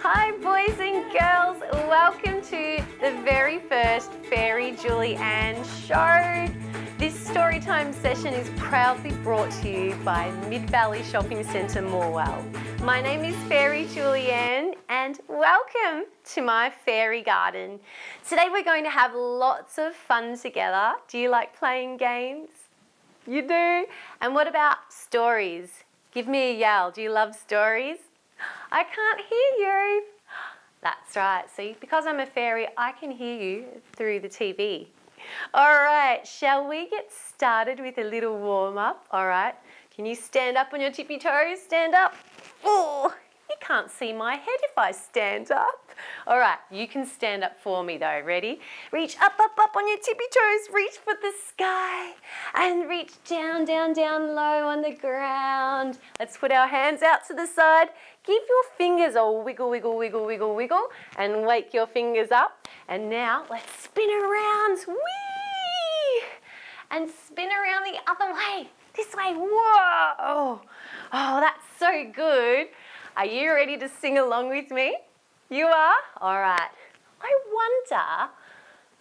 Hi boys and girls, welcome to the very first Fairy Julianne show. This storytime session is proudly brought to you by Mid-Valley Shopping Centre, Morwell. My name is Fairy Julianne and welcome to my fairy garden. Today we're going to have lots of fun together. Do you like playing games? You do? And what about stories? Give me a yell. Do you love stories? I can't hear you. That's right. See, because I'm a fairy, I can hear you through the TV. All right, shall we get started with a little warm-up? All right, can you stand up on your tippy toes? Stand up. Oh, you can't see my head if I stand up. All right, you can stand up for me though. Ready? Reach up, up, up on your tippy toes. Reach for the sky and reach down, down, down low on the ground. Let's put our hands out to the side. Give your fingers a wiggle, wiggle, wiggle, wiggle, wiggle and wake your fingers up. And now let's spin around. Whee! And spin around the other way. This way. Whoa! Oh, that's so good. Are you ready to sing along with me? You are? All right. I wonder,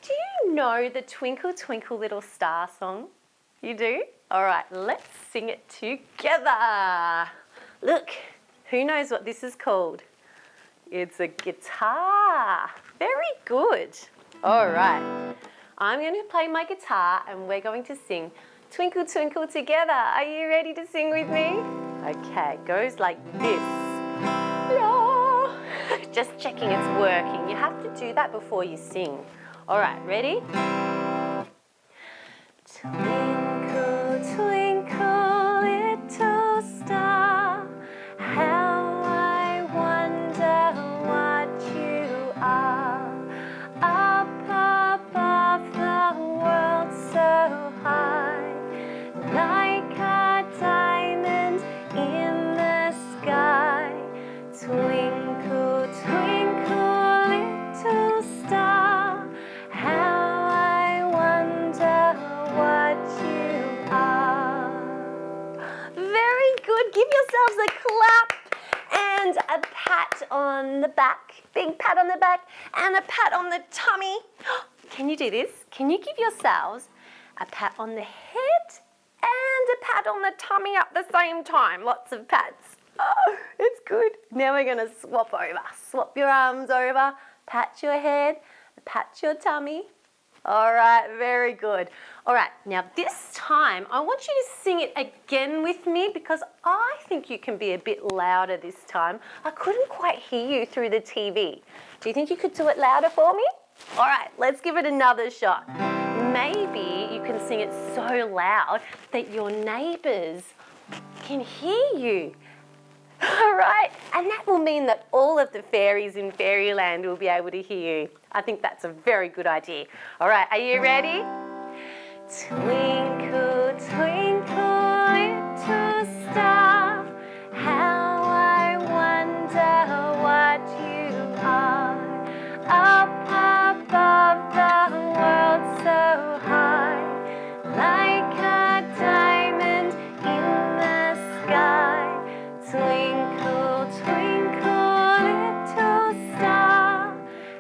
do you know the Twinkle Twinkle Little Star song? You do? All right, let's sing it together. Look, who knows what this is called? It's a guitar. Very good. All right. I'm going to play my guitar and we're going to sing Twinkle Twinkle together. Are you ready to sing with me? Okay, it goes like this. Just checking it's working. You have to do that before you sing. All right, ready? Twinkle, twinkle, little star, how I wonder what you are. Up above the world so high, like a diamond in the sky. Twinkle, twinkle, little star, how I wonder what you are. Very good. Give yourselves a clap and a pat on the back. Big pat on the back and a pat on the tummy. Can you do this? Can you give yourselves a pat on the head and a pat on the tummy at the same time? Lots of pats. Oh, it's good. Now we're going to swap over. Swap your arms over, pat your head, pat your tummy. All right, very good. All right, now this time I want you to sing it again with me because I think you can be a bit louder this time. I couldn't quite hear you through the TV. Do you think you could do it louder for me? All right, let's give it another shot. Maybe you can sing it so loud that your neighbours can hear you. All right, and that will mean that all of the fairies in Fairyland will be able to hear you. I think that's a very good idea. All right, are you ready? Twinkle, twinkle, little star, how I wonder what you are. Up above the world so high, like a diamond in the sky. Twinkle, twinkle, little star,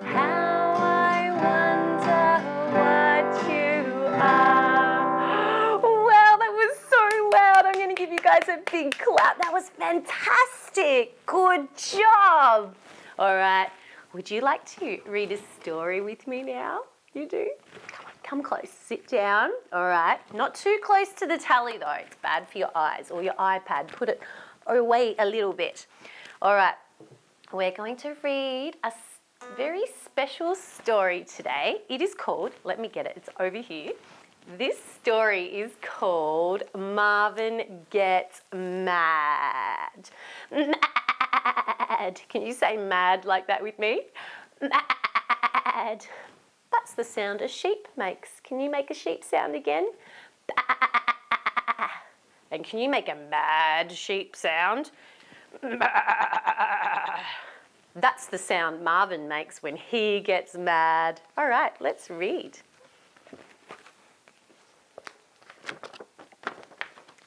how I wonder what you are. Wow, that was so loud. I'm going to give you guys a big clap. That was fantastic. Good job. All right, would you like to read a story with me now? You do? Come on, come close. Sit down. All right, not too close to the tally though. It's bad for your eyes or your iPad. Put it away a little bit. All right, we're going to read a very special story today. It is called, let me get it, it's over here. This story is called Marvin Gets Mad. Mad. Can you say mad like that with me? Mad. That's the sound a sheep makes. Can you make a sheep sound again? And can you make a mad sheep sound? That's the sound Marvin makes when he gets mad. All right, let's read.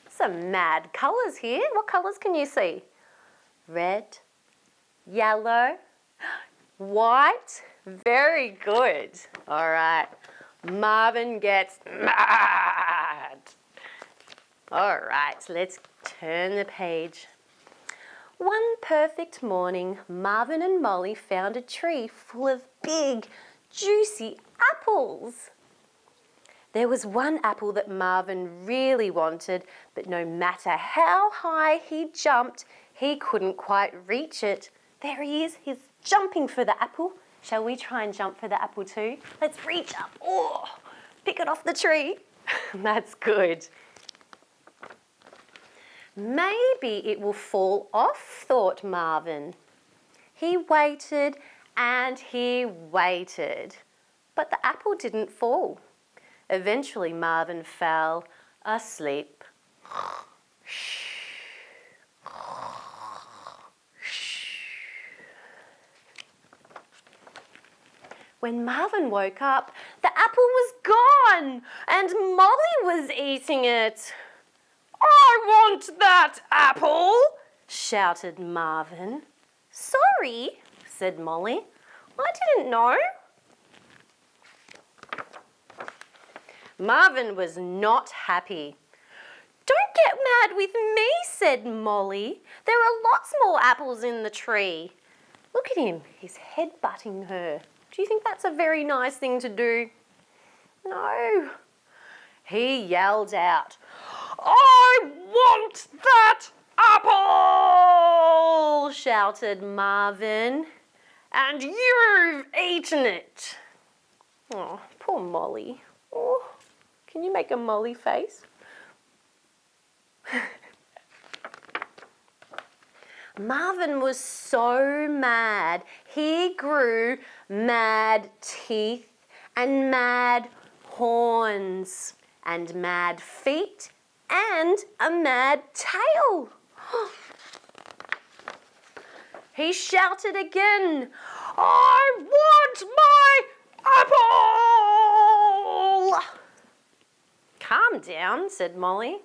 Some mad colours here. What colours can you see? Red, yellow, White. Very good. All right. Marvin gets mad. All right, let's turn the page. One perfect morning, Marvin and Molly found a tree full of big, juicy apples. There was one apple that Marvin really wanted, but no matter how high he jumped, he couldn't quite reach it. There he is, he's jumping for the apple. Shall we try and jump for the apple too? Let's reach up. Oh, pick it off the tree. That's good. Maybe it will fall off, thought Marvin. He waited and he waited, but the apple didn't fall. Eventually Marvin fell asleep. When Marvin woke up, the apple was gone and Molly was eating it. "I want that apple!" shouted Marvin. "Sorry," said Molly. "I didn't know." Marvin was not happy. "Don't get mad with me," said Molly. "There are lots more apples in the tree." Look at him, he's headbutting her. Do you think that's a very nice thing to do? No. He yelled out, "I want that apple!" shouted Marvin. "And you've eaten it." Oh, poor Molly. Oh, can you make a Molly face? Marvin was so mad, he grew mad teeth and mad horns and mad feet and a mad tail. He shouted again, "I want my apple!" "Calm down," said Molly.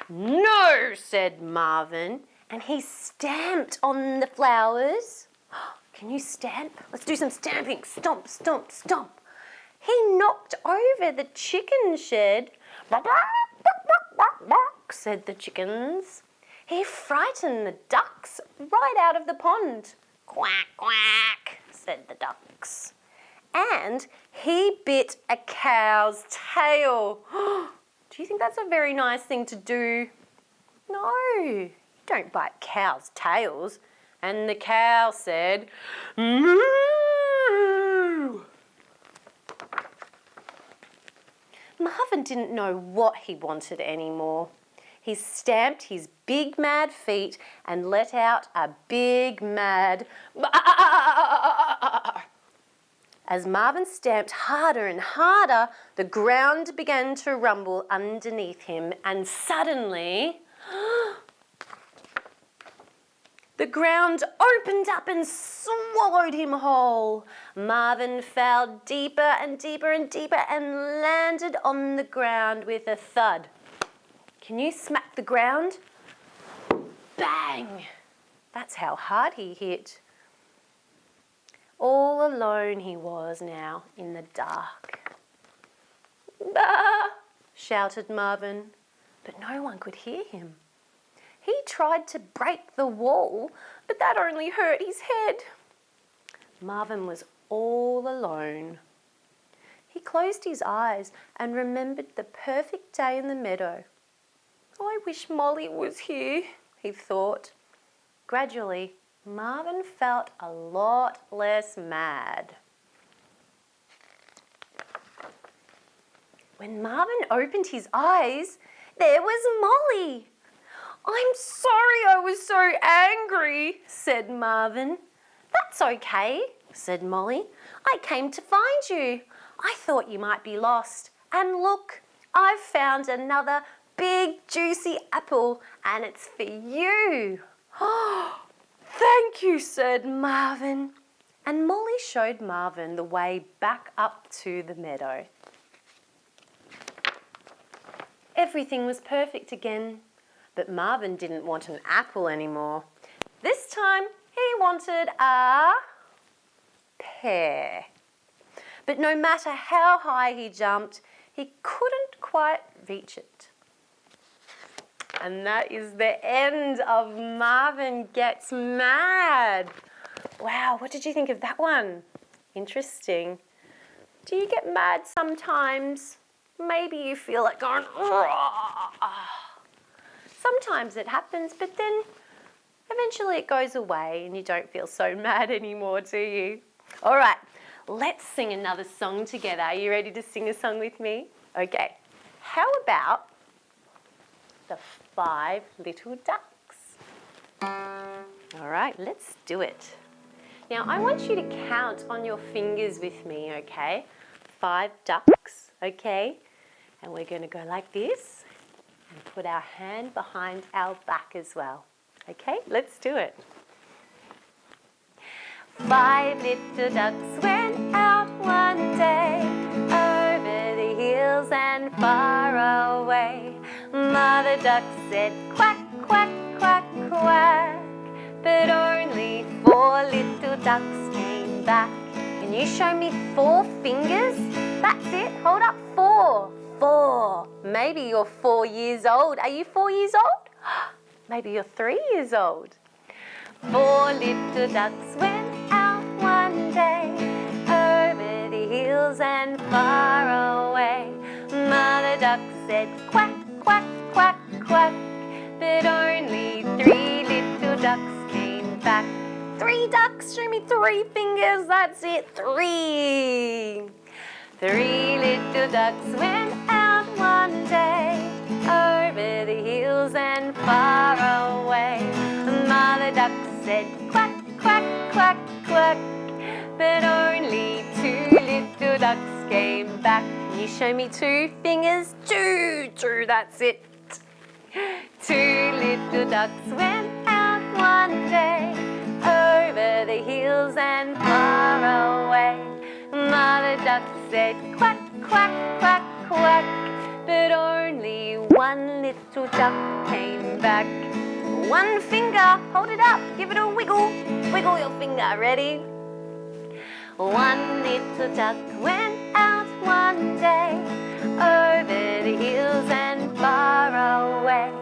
"No," said Marvin, and he stamped on the flowers. Can you stamp? Let's do some stamping. Stomp, stomp, stomp. He knocked over the chicken shed. "Bark, bark, bark, bark, bark," said the chickens. He frightened the ducks right out of the pond. "Quack, quack," said the ducks. And he bit a cow's tail. Do you think that's a very nice thing to do? No, you don't bite cows' tails. And the cow said, "Moo!" Marvin didn't know what he wanted anymore. He stamped his big mad feet and let out a big mad "Bah!" As Marvin stamped harder and harder, the ground began to rumble underneath him, and suddenly the ground opened up and swallowed him whole. Marvin fell deeper and deeper and deeper and landed on the ground with a thud. Can you smack the ground? Bang! That's how hard he hit. All alone he was now in the dark. "Bah!" shouted Marvin, but no one could hear him. He tried to break the wall, but that only hurt his head. Marvin was all alone. He closed his eyes and remembered the perfect day in the meadow. "I wish Molly was here," he thought. Gradually, Marvin felt a lot less mad. When Marvin opened his eyes, there was Molly. "I'm sorry I was so angry," said Marvin. "That's okay," said Molly. "I came to find you. I thought you might be lost. And look, I've found another big juicy apple and it's for you." "Thank you," said Marvin. And Molly showed Marvin the way back up to the meadow. Everything was perfect again, but Marvin didn't want an apple anymore. This time he wanted a pear. But no matter how high he jumped, he couldn't quite reach it. And that is the end of Marvin Gets Mad. Wow, what did you think of that one? Interesting. Do you get mad sometimes? Maybe you feel like going, sometimes it happens, but then eventually it goes away and you don't feel so mad anymore, do you? All right, let's sing another song together. Are you ready to sing a song with me? Okay. How about the 5 Little Ducks? All right, let's do it. Now, I want you to count on your fingers with me, okay? 5 ducks, okay? And we're going to go like this and put our hand behind our back as well. Okay, let's do it. 5 little ducks went out one day, over the hills and far away. Mother duck said quack, quack, quack, quack, but only 4 little ducks came back. Can you show me 4 fingers? That's it, hold up 4. 4. Maybe you're 4 years old. Are you 4 years old? Maybe you're 3 years old. 4 little ducks went out one day, over the hills and far away. Mother duck said quack, quack, quack, quack, but only 3 little ducks came back. 3 ducks, show me 3 fingers, that's it, 3. 3 little ducks went out one day, over the hills and far away. Mother duck said quack, quack, quack, quack, but only 2 little ducks came back. Can you show me 2 fingers? 2, that's it. 2 little ducks went out one day, over the hills and far away. Mother duck said quack, quack, quack, quack, but only 1 little duck came back. 1 finger, hold it up, give it a wiggle, wiggle your finger, ready? 1 little duck went out one day, over the hills and far away.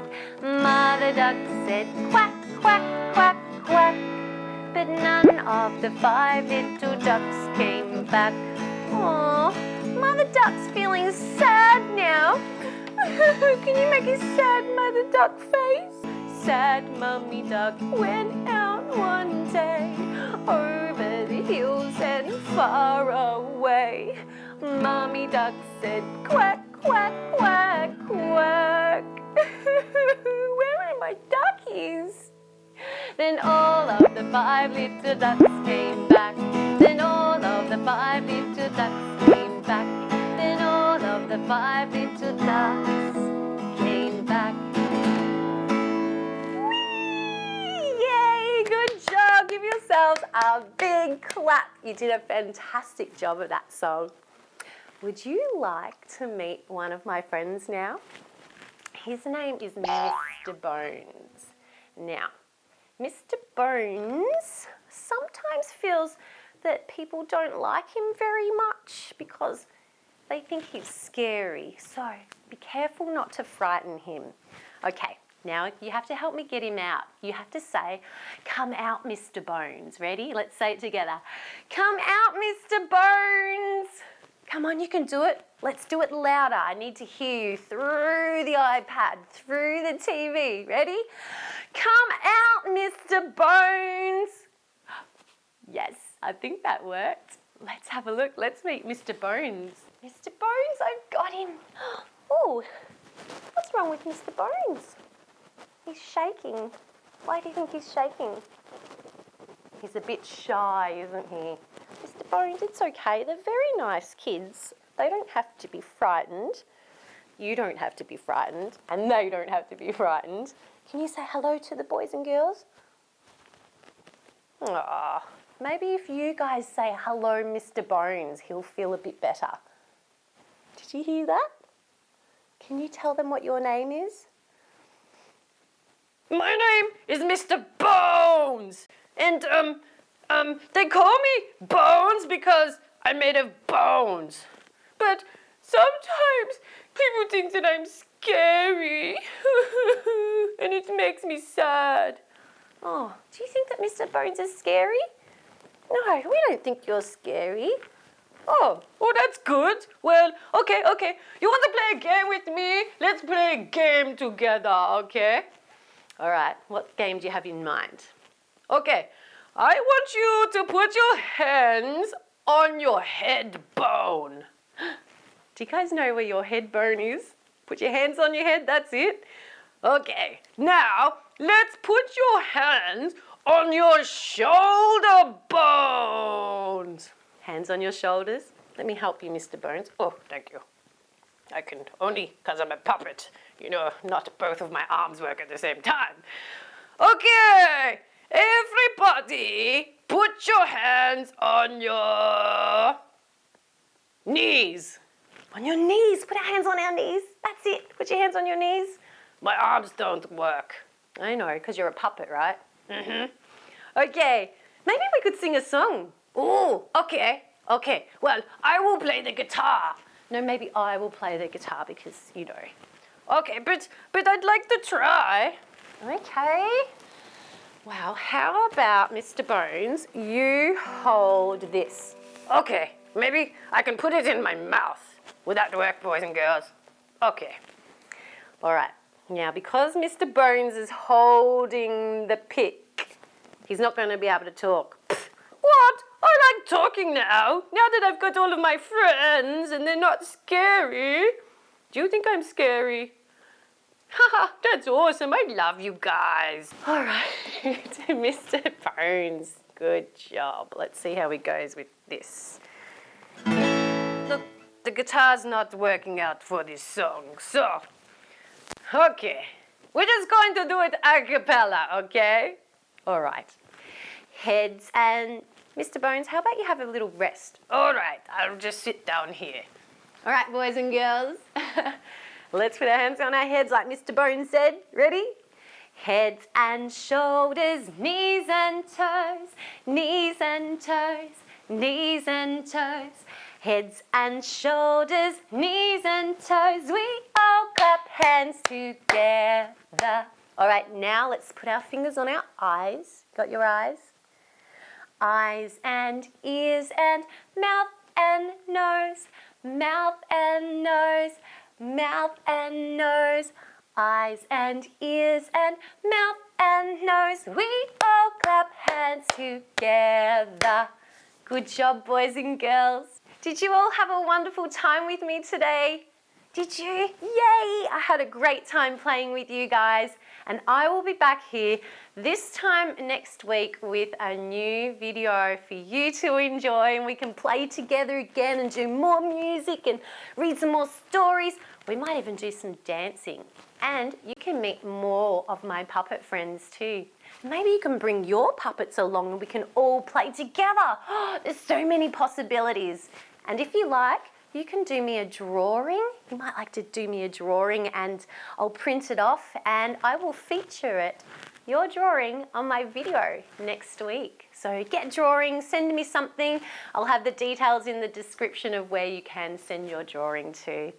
Mother duck said quack, quack, quack, quack, but none of the 5 little ducks came back. Aww, Mother Duck's feeling sad now. Can you make a sad Mother Duck face? Sad Mummy Duck went out one day, over the hills and far away. Mummy Duck said quack, quack, quack, quack. Where are my duckies? Then all of the 5 little ducks came back. Then all of the 5 little ducks came back. Then all of the 5 little ducks came back. Whee! Yay! Good job! Give yourselves a big clap. You did a fantastic job of that song. Would you like to meet one of my friends now? His name is Mr. Bones. Now, Mr. Bones sometimes feels that people don't like him very much because they think he's scary. So be careful not to frighten him. Okay, now you have to help me get him out. You have to say, "Come out, Mr. Bones." Ready? Let's say it together. Come out, Mr. Bones. Come on, you can do it. Let's do it louder. I need to hear you through the iPad, through the TV. Ready? Come out, Mr. Bones. Yes, I think that worked. Let's have a look. Let's meet Mr. Bones. Mr. Bones, I've got him. Oh, what's wrong with Mr. Bones? He's shaking. Why do you think he's shaking? He's a bit shy, isn't he? Mr. Bones, it's okay. They're very nice kids. They don't have to be frightened. You don't have to be frightened, and they don't have to be frightened. Can you say hello to the boys and girls? Aww. Maybe if you guys say hello, Mr. Bones, he'll feel a bit better. Did you hear that? Can you tell them what your name is? My name is Mr. Bones, and they call me Bones because I'm made of bones. But sometimes people think that I'm scary, and it makes me sad. Oh, do you think that Mr. Bones is scary? No, we don't think you're scary. Oh, that's good. Well, okay. You want to play a game with me? Let's play a game together, okay? All right, what game do you have in mind? Okay, I want you to put your hands on your head bone. Do you guys know where your head bone is? Put your hands on your head, that's it. Okay, now let's put your hands on your shoulder bones. Hands on your shoulders. Let me help you, Mr. Bones. Oh, thank you. I can only because I'm a puppet. You know, not both of my arms work at the same time. Okay, everybody, put your hands on your knees. On your knees. Put our hands on our knees. That's it. Put your hands on your knees. My arms don't work. I know, because you're a puppet, right? Mm-hmm. Okay, maybe we could sing a song. Oh, okay. Well, I will play the guitar. No, maybe I will play the guitar because, you know. Okay, but I'd like to try. Okay. Wow, how about, Mr. Bones, you hold this? Okay, maybe I can put it in my mouth. Would that work, boys and girls? Okay. All right. Now, because Mr. Bones is holding the pick, he's not going to be able to talk. What? I like talking now that I've got all of my friends and they're not scary. Do you think I'm scary? Haha, that's awesome. I love you guys. All right, Mr. Bones, good job. Let's see how he goes with this. Look, the guitar's not working out for this song, so... Okay, we're just going to do it a cappella, okay? All right. Heads and... Mr. Bones, how about you have a little rest? All right, I'll just sit down here. All right, boys and girls. Let's put our hands on our heads like Mr. Bones said. Ready? Heads and shoulders, knees and toes, knees and toes, knees and toes. Heads and shoulders, knees and toes. We all clap hands together. All right, now let's put our fingers on our eyes. Got your eyes? Eyes and ears and mouth and nose, mouth and nose, mouth and nose. Eyes and ears and mouth and nose. We all clap hands together. Good job, boys and girls. Did you all have a wonderful time with me today? Did you? Yay! I had a great time playing with you guys, and I will be back here this time next week with a new video for you to enjoy, and we can play together again and do more music and read some more stories. We might even do some dancing, and you can meet more of my puppet friends too. Maybe you can bring your puppets along and we can all play together. There's so many possibilities. And if you like, you can do me a drawing. You might like to do me a drawing and I'll print it off and I will feature it, your drawing, on my video next week. So get drawing, send me something. I'll have the details in the description of where you can send your drawing to.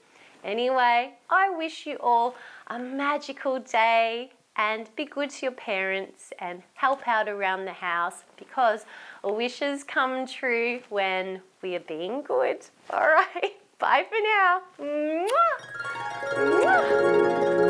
Anyway, I wish you all a magical day and be good to your parents and help out around the house because wishes come true when we are being good. All right, bye for now. Mwah. Mwah.